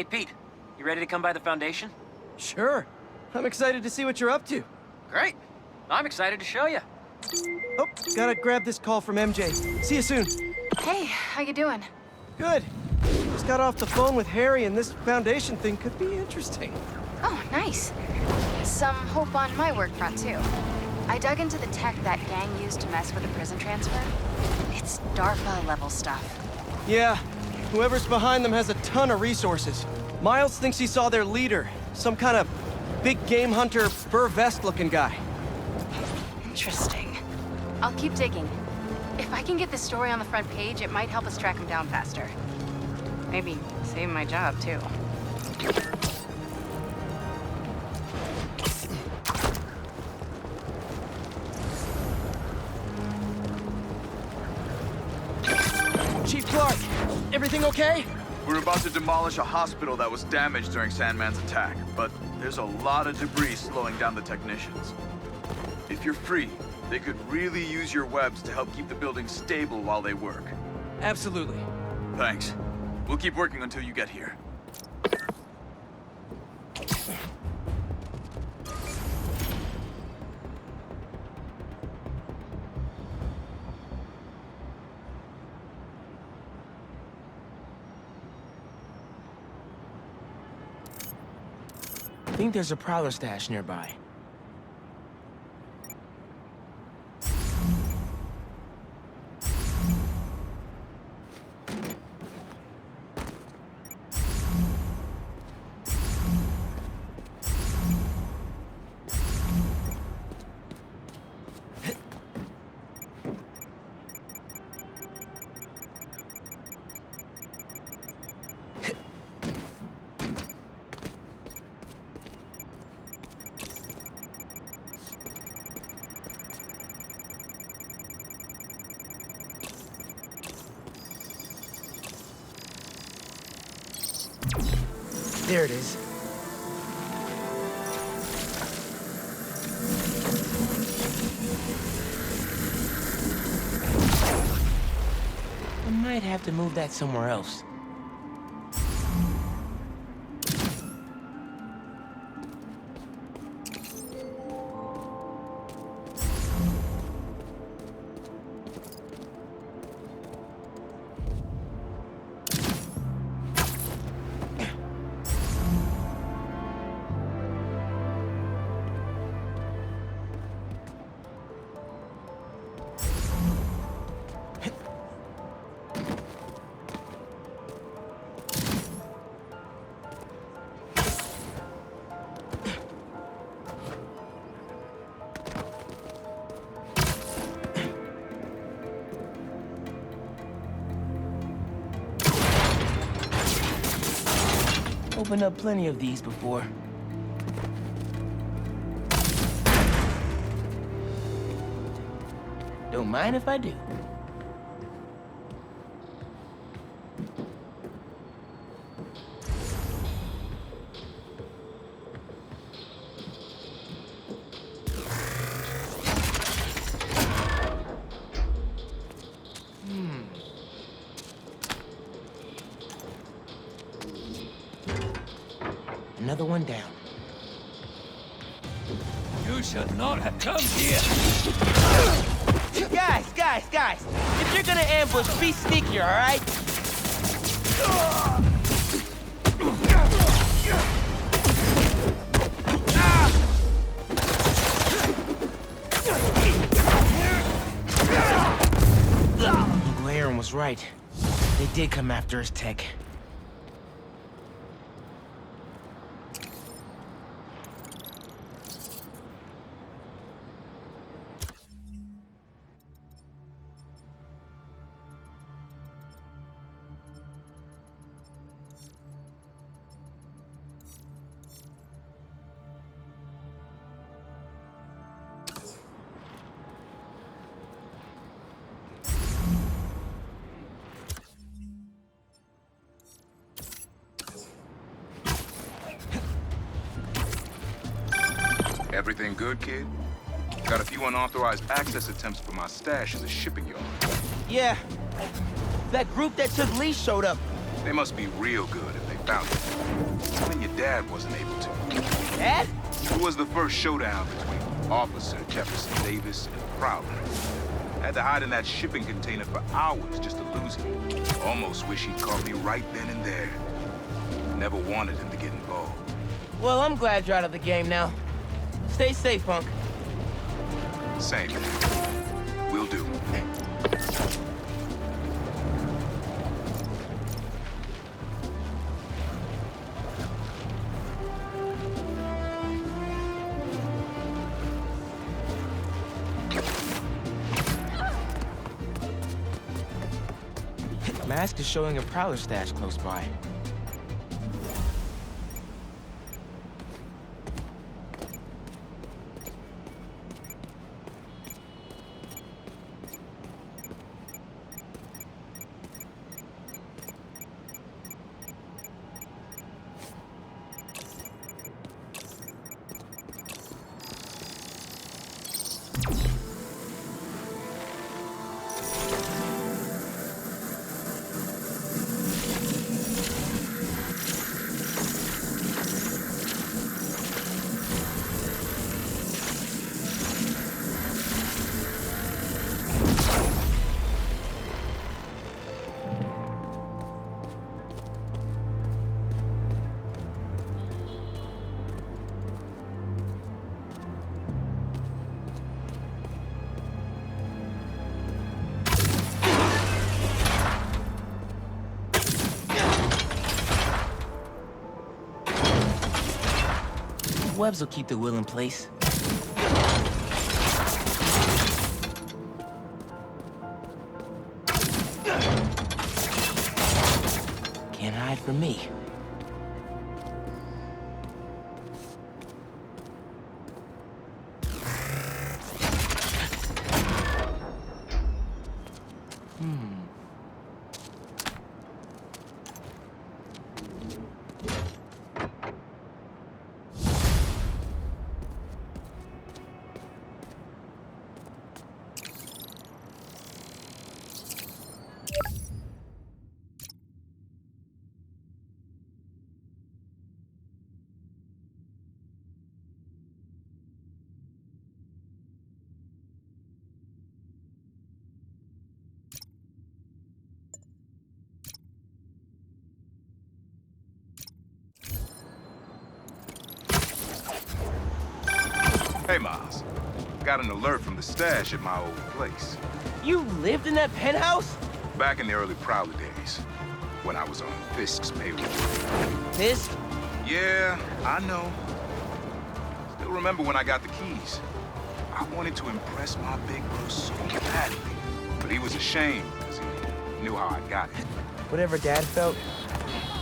Hey, Pete. You ready to come by the Foundation? Sure. I'm excited to see what you're up to. Great. I'm excited to show you. Oh, gotta grab this call from MJ. See you soon. Hey, how you doing? Good. Just got off the phone with Harry, and this Foundation thing could be interesting. Oh, nice. Some hope on my work front, too. I dug into the tech that gang used to mess with the prison transfer. It's DARPA-level stuff. Yeah, whoever's behind them has a ton of resources. Miles thinks he saw their leader, some kind of big game hunter, fur vest-looking guy. Interesting. I'll keep digging. If I can get this story on the front page, it might help us track him down faster. Maybe save my job, too. Chief Clark, everything okay? We're about to demolish a hospital that was damaged during Sandman's attack, but there's a lot of debris slowing down the technicians. If you're free, they could really use your webs to help keep the building stable while they work. Absolutely. Thanks. We'll keep working until you get here. I think there's a Prowler stash nearby. There it is. I might have to move that somewhere else. Opened up plenty of these before. Don't mind if I do. Another one down. You should not have come here. Guys! If you're gonna ambush, be sneaky, all right? Uncle Aaron was right. They did come after his tech. Everything good, kid? Got a few unauthorized access attempts for my stash in the shipping yard. Yeah. That group that took Lee showed up. They must be real good if they found it. Even your dad wasn't able to. Dad? It was the first showdown between Officer Jefferson Davis and Prowler. Had to hide in that shipping container for hours just to lose him. Almost wish he'd caught me right then and there. Never wanted him to get involved. Well, I'm glad you're out of the game now. Stay safe, Punk. Same. Will do. Mask is showing a Prowler stash close by. Webs will keep the will in place. Can't hide from me. Hey, Miles. Got an alert from the stash at my old place. You lived in that penthouse? Back in the early Prowler days, when I was on Fisk's payroll. This? Yeah, I know. Still remember when I got the keys. I wanted to impress my big bro so badly. But he was ashamed because he knew how I got it. Whatever Dad felt,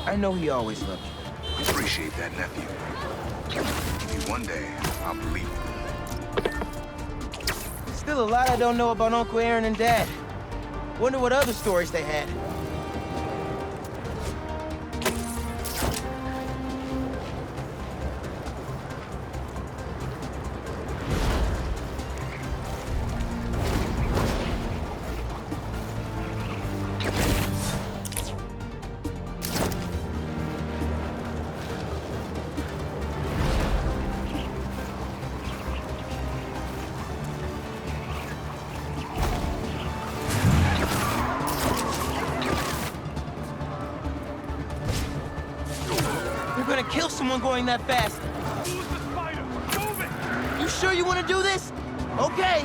I know he always loved you. Appreciate that, nephew. Maybe one day I'll believe it. Still a lot I don't know about Uncle Aaron and Dad. Wonder what other stories they had. You're gonna kill someone going that fast. Who's the spider? Move it! You sure you want to do this? Okay.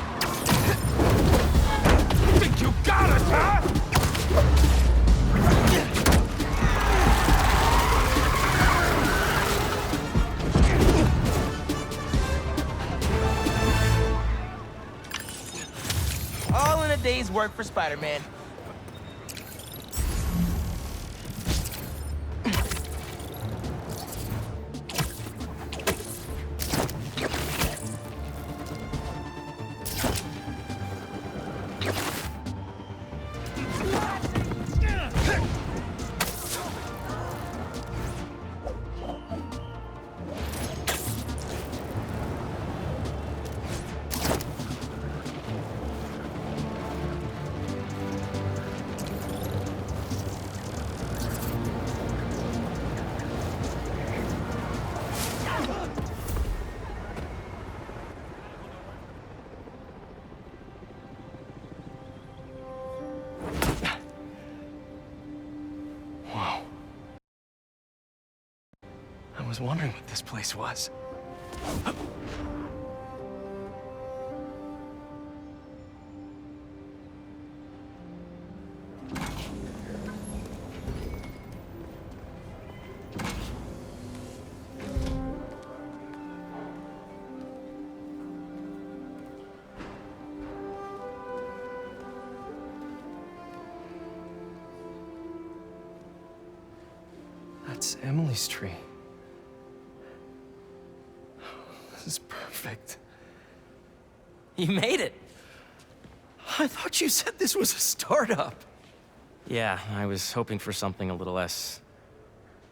Think you got us, huh? All in a day's work for Spider-Man. Whoa. I was wondering what this place was. That's Emily's tree. This is perfect. You made it. I thought you said this was a startup. Yeah, I was hoping for something a little less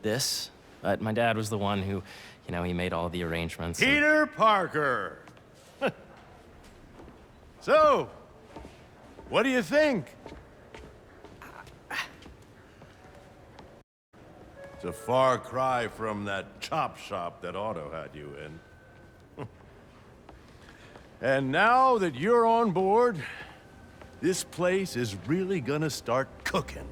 this, but my dad was the one who, he made all the arrangements. and- Peter Parker. So, what do you think? It's a far cry from that chop shop that Otto had you in. And now that you're on board, this place is really gonna start cooking.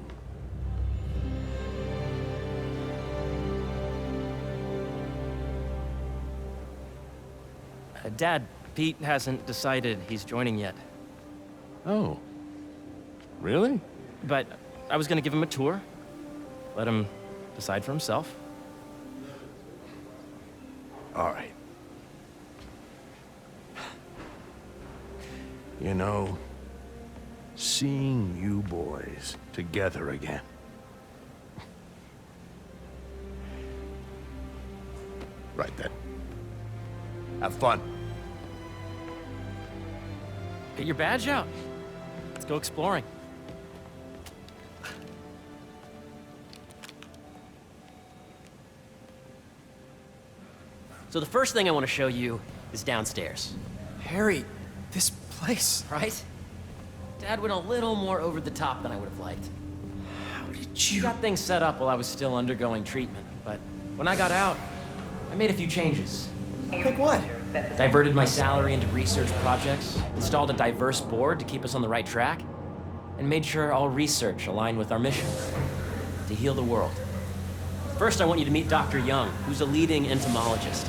Dad, Pete hasn't decided he's joining yet, Oh. Really? but I was gonna give him a tour, let him decide for himself. All right. You know, seeing you boys together again. Right then. Have fun. Get your badge out. Let's go exploring. So the first thing I want to show you is downstairs, Harry, this place. right? Dad went a little more over the top than I would have liked. How did He you... got things set up while I was still undergoing treatment, but when I got out, I made a few changes. Like what? Diverted my salary into research projects, installed a diverse board to keep us on the right track, and made sure all research aligned with our mission, to heal the world. First, I want you to meet Dr. Young, who's a leading entomologist.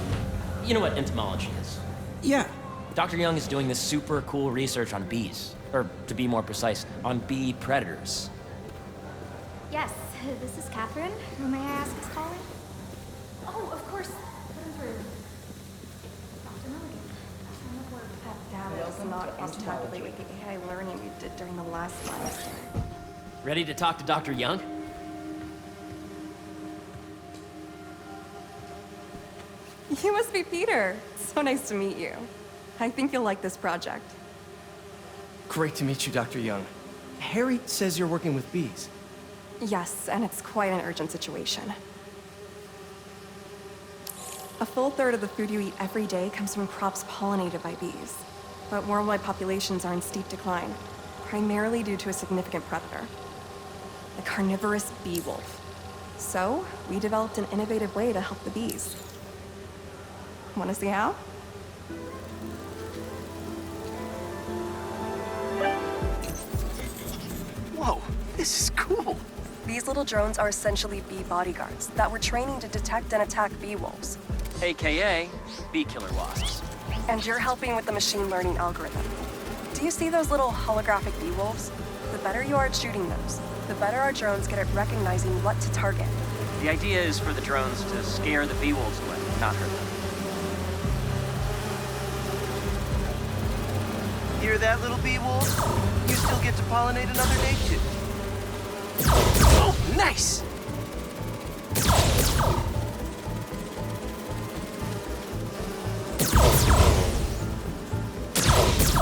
You know what entomology is. Yeah. Dr. Young is doing this super cool research on bees, or to be more precise, on bee predators. Yes, this is Catherine. Who may I ask is calling? Oh, of course. Put him through. Dr. Milligan. Data is not on tabulating with the AI learning we did during the last semester. Ready to talk to Dr. Young? You must be Peter. So nice to meet you. I think you'll like this project. Great to meet you, Dr. Young. Harry says you're working with bees. Yes, and it's quite an urgent situation. A full third of the food you eat every day comes from crops pollinated by bees. But worldwide populations are in steep decline, primarily due to a significant predator, the carnivorous bee wolf. So, we developed an innovative way to help the bees. Want to see how? Whoa, this is cool. These little drones are essentially bee bodyguards that we're training to detect and attack bee wolves. AKA bee killer wasps. And you're helping with the machine learning algorithm. Do you see those little holographic bee wolves? The better you are at shooting those, the better our drones get at recognizing what to target. The idea is for the drones to scare the bee wolves away, not hurt them. Hear that, little bee wolf? You still get to pollinate another day, too. Oh, nice!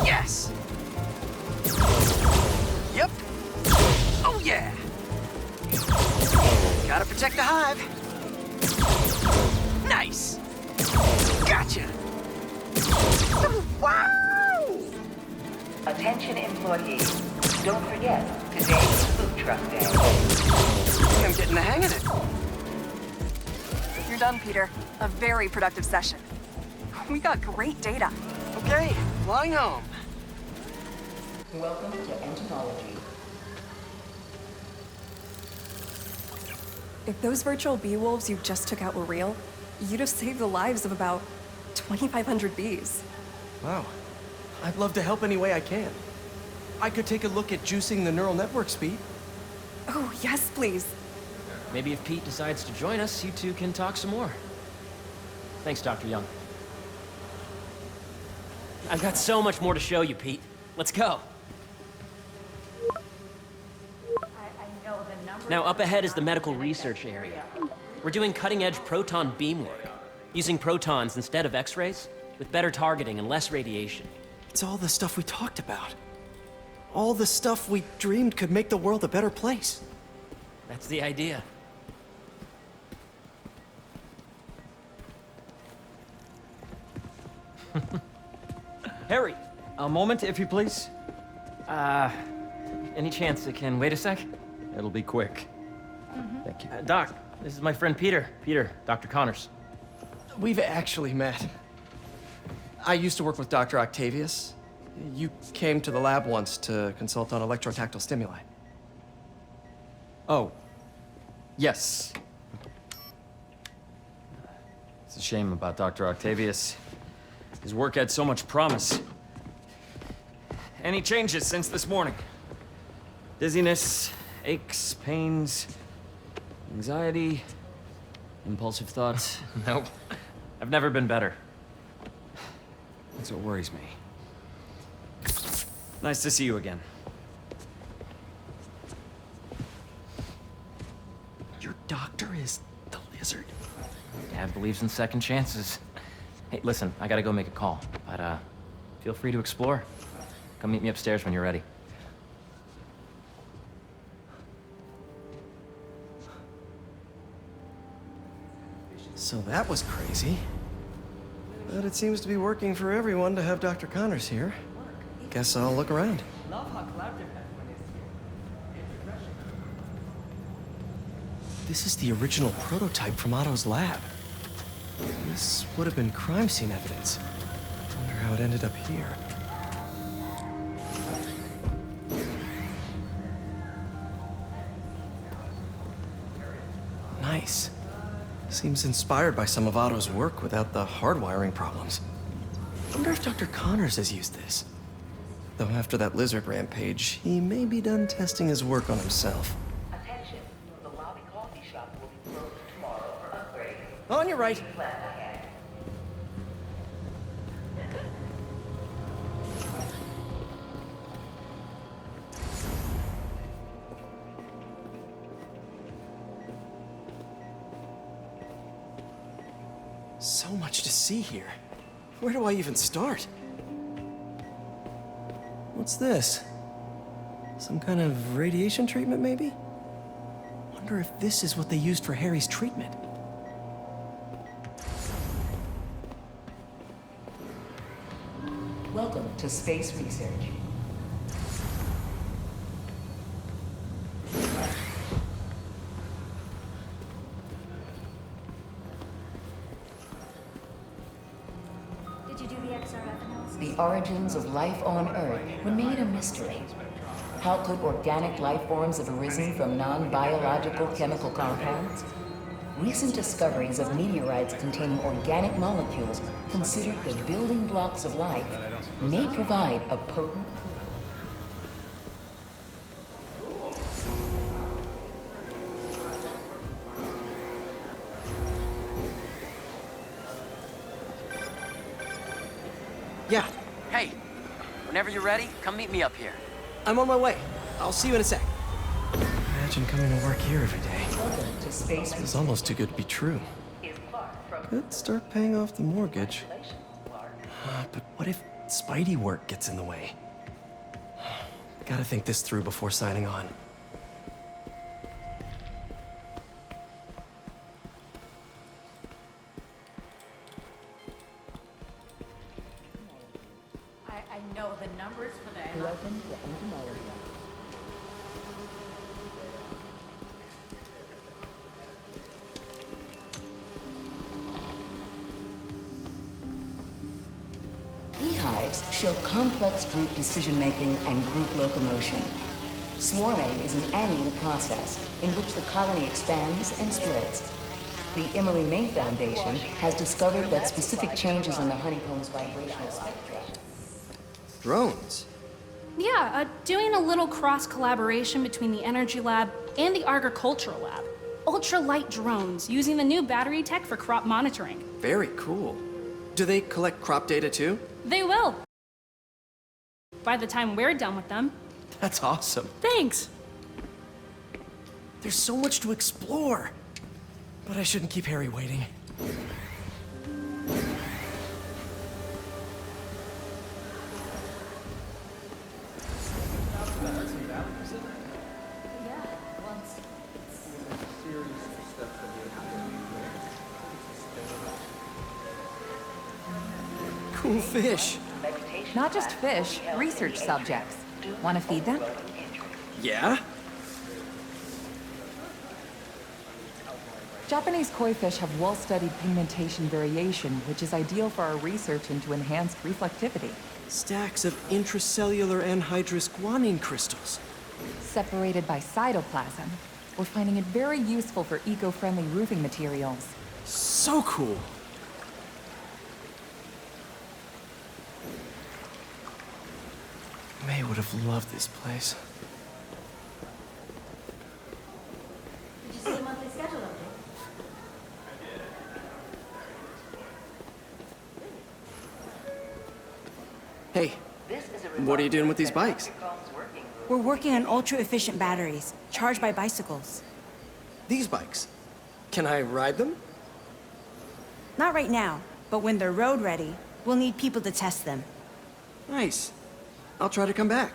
Yes! Yep. Oh, yeah! Gotta protect the hive. Nice! Gotcha! Wow! Attention employees. Don't forget, today's food truck day. I'm getting the hang of it. You're done, Peter. A very productive session. We got great data. Okay, flying home. Welcome to entomology. If those virtual bee wolves you just took out were real, you'd have saved the lives of about 2,500 bees. Wow. I'd love to help any way I can. I could take a look at juicing the neural network speed. Oh, yes, please. Maybe if Pete decides to join us, you two can talk some more. Thanks, Dr. Young. I've got so much more to show you, Pete. Let's go. Now, up ahead is the medical research area. We're doing cutting-edge proton beam work, using protons instead of X-rays, with better targeting and less radiation. It's all the stuff we talked about. All the stuff we dreamed could make the world a better place. That's the idea. Harry, A moment, if you please. any chance it can wait a sec? It'll be quick. Thank you. Doc, this is my friend Peter. Peter, Dr. Connors. We've actually met. I used to work with Dr. Octavius. You came to the lab once to consult on electrotactile stimuli. Oh. Yes. It's a shame about Dr. Octavius. His work had so much promise. Any changes since this morning? Dizziness, aches, pains, anxiety, impulsive thoughts. Nope. I've never been better. That's what worries me. Nice to see you again. Your doctor is the lizard. Dad believes in second chances. Hey, listen, I gotta go make a call, but feel free to explore. Come meet me upstairs when you're ready. So that was crazy. But it seems to be working for everyone to have Dr. Connors here. Guess I'll look around. This is the original prototype from Otto's lab. This would have been crime scene evidence. Wonder how it ended up here. Nice. Seems inspired by some of Otto's work without the hardwiring problems. Wonder if Dr. Connors has used this. Though after that lizard rampage, he may be done testing his work on himself. Attention, the lobby coffee shop will be closed tomorrow for upgrade. On your right. Plan ahead. So much to see here. Where do I even start? What's this? Some kind of radiation treatment, maybe? Wonder if this is what they used for Harry's treatment. Welcome to Space Research. Did you do the XRF analysis? The origins of life on Earth remain a mystery. How could organic life forms have arisen from non-biological chemical compounds? Recent discoveries of meteorites containing organic molecules considered the building blocks of life may provide a potent... Yeah, Hey, whenever you're ready, come meet me up here. I'm on my way. I'll see you in a sec. Imagine coming to work here every day. Welcome to Space It's almost too good to be true. Could start paying off the mortgage. But what if Spidey work gets in the way? Gotta think this through before signing on. I know the numbers for that. Welcome to Entomology. Beehives show complex group decision-making and group locomotion. Swarming is an annual process in which the colony expands and spreads. The Emily May Foundation has discovered that specific changes in the honeycomb's vibrational spectra. Drones? Yeah, doing a little cross-collaboration between the Energy Lab and the Agricultural Lab. Ultralight drones using the new battery tech for crop monitoring. Very cool. Do they collect crop data too? They will. By the time we're done with them. That's awesome. Thanks. There's so much to explore. But I shouldn't keep Harry waiting. Cool fish. Not just fish, research subjects. Want to feed them? Yeah? Japanese koi fish have well-studied pigmentation variation, which is ideal for our research into enhanced reflectivity. Stacks of intracellular anhydrous guanine crystals. Separated by cytoplasm, we're finding it very useful for eco-friendly roofing materials. So cool. May would have loved this place. Did you see the monthly schedule update? Hey, what are you doing with these bikes? We're working on ultra-efficient batteries, charged by bicycles. These bikes? Can I ride them? Not right now, but when they're road ready, we'll need people to test them. Nice. I'll try to come back.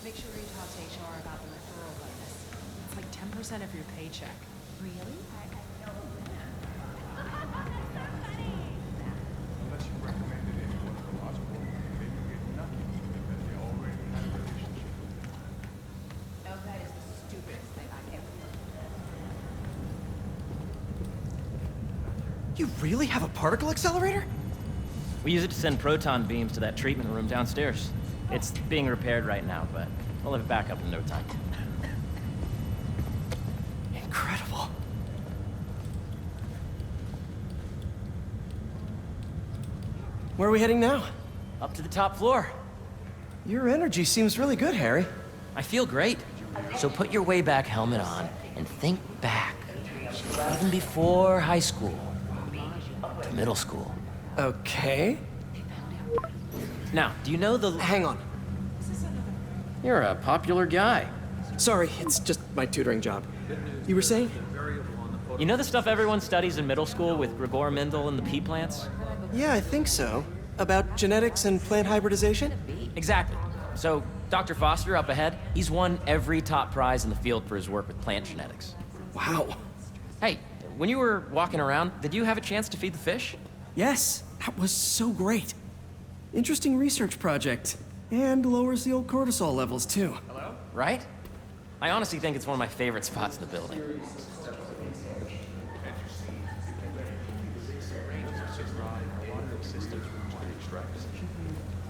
Make sure you talk to HR about the referral bonus. It's like 10% of your paycheck. Really? I know Unless you recommended anyone from Osborn, they would get nothing because they already had a relationship. Oh, that is the stupidest thing I ever heard. You really have a particle accelerator? We use it to send proton beams to that treatment room downstairs. It's being repaired right now, but we'll have it back up in no time. Incredible. Where are we heading now? Up to the top floor. Your energy seems really good, Harry. I feel great. So put your way back helmet on and think back. Even before high school. To middle school. Okay. Now, do you know the... Hang on. You're a popular guy. Sorry, it's just my tutoring job. You were saying? You know the stuff everyone studies in middle school with Gregor Mendel and the pea plants? Yeah, I think so. About genetics and plant hybridization? Exactly. So, Dr. Foster up ahead, he's won every top prize in the field for his work with plant genetics. Wow. Hey, when you were walking around, did you have a chance to feed the fish? Yes, that was so great. Interesting research project. And lowers the old cortisol levels, too. Hello? Right? I honestly think it's one of my favorite spots in the building.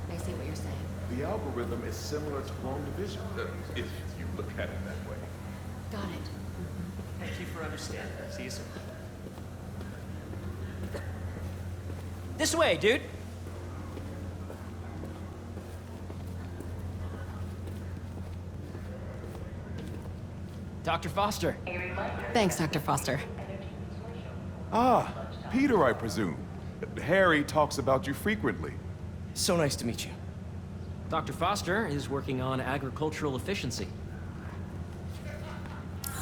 I see what you're saying. The algorithm is similar to long division, if you look at it that way. Got it. Thank you for understanding. See you soon. This way, dude. Dr. Foster. Thanks, Dr. Foster. Ah, Peter, I presume. Harry talks about you frequently. So nice to meet you. Dr. Foster is working on agricultural efficiency.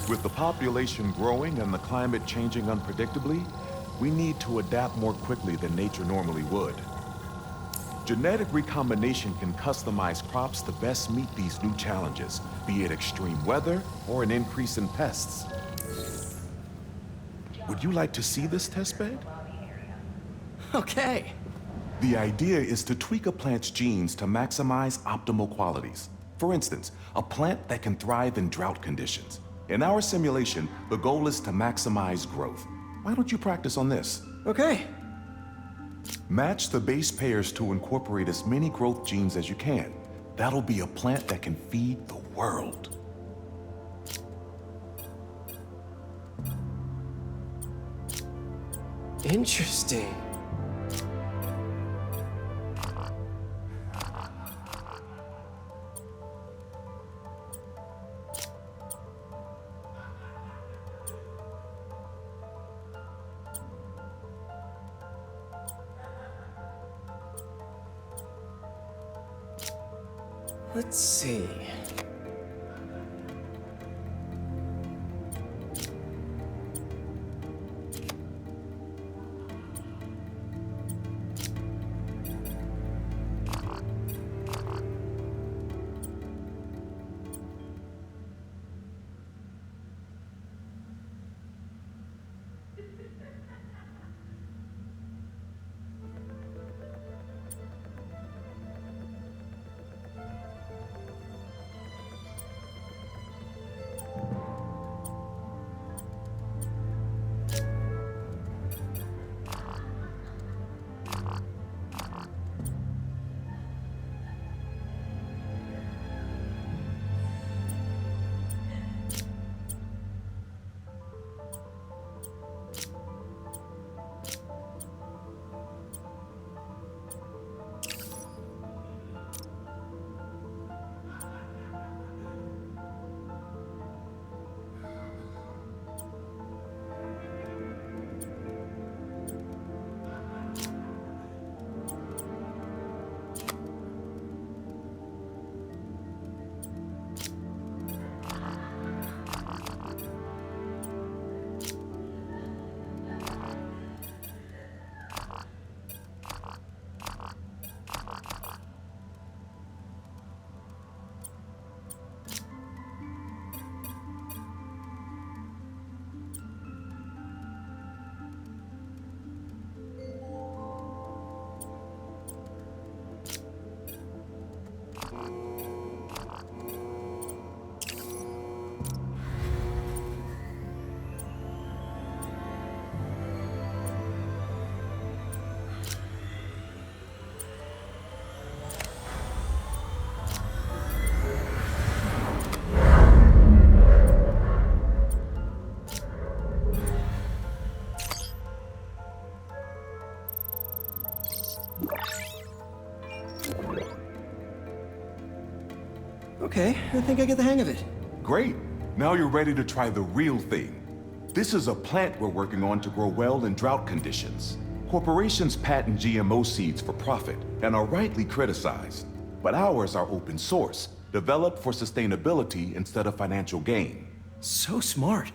With the population growing and the climate changing unpredictably, we need to adapt more quickly than nature normally would. Genetic recombination can customize crops to best meet these new challenges, be it extreme weather or an increase in pests. Would you like to see this testbed? Okay. The idea is to tweak a plant's genes to maximize optimal qualities. For instance, a plant that can thrive in drought conditions. In our simulation, the goal is to maximize growth. Why don't you practice on this? Okay. Match the base pairs to incorporate as many growth genes as you can. That'll be a plant that can feed the world. Interesting. Let's see. Okay, I think I get the hang of it. Great. Now you're ready to try the real thing. This is a plant we're working on to grow well in drought conditions. Corporations patent GMO seeds for profit and are rightly criticized. But ours are open source, developed for sustainability instead of financial gain. So smart.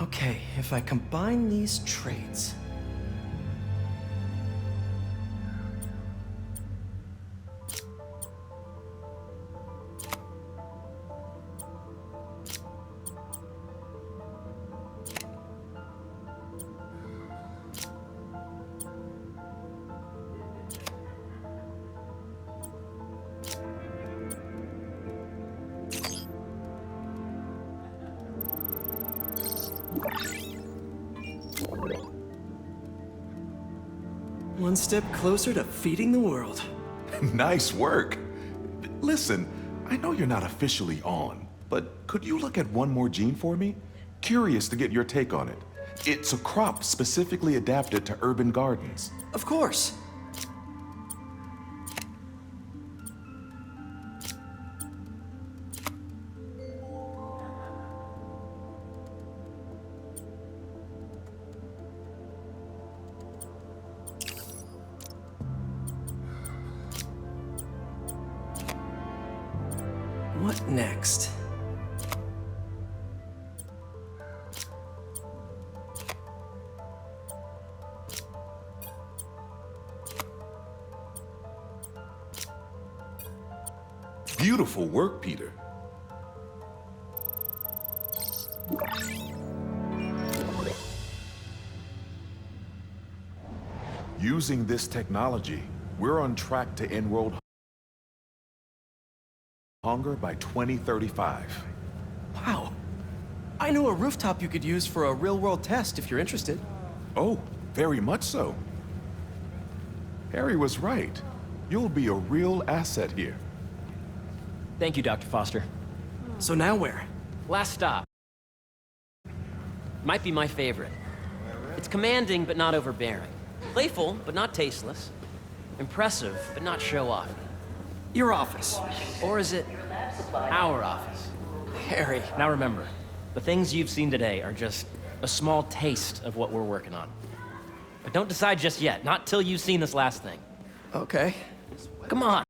Okay, if I combine these traits... One step closer to feeding the world. Nice work. Listen, I know you're not officially on, but could you look at one more gene for me? Curious to get your take on it. It's a crop specifically adapted to urban gardens. Of course. What next? Beautiful work, Peter. Using this technology, we're on track to end world hunger by 2035. Wow. I know a rooftop you could use for a real-world test if you're interested. Oh, very much so. Harry was right. You'll be a real asset here. Thank you, Dr. Foster. So now where? Last stop. Might be my favorite. It's commanding, but not overbearing. Playful, but not tasteless. Impressive, but not show-off. Your office. Or is it our office? Harry. Now remember, the things you've seen today are just a small taste of what we're working on. But don't decide just yet, not till you've seen this last thing. Okay. Come on.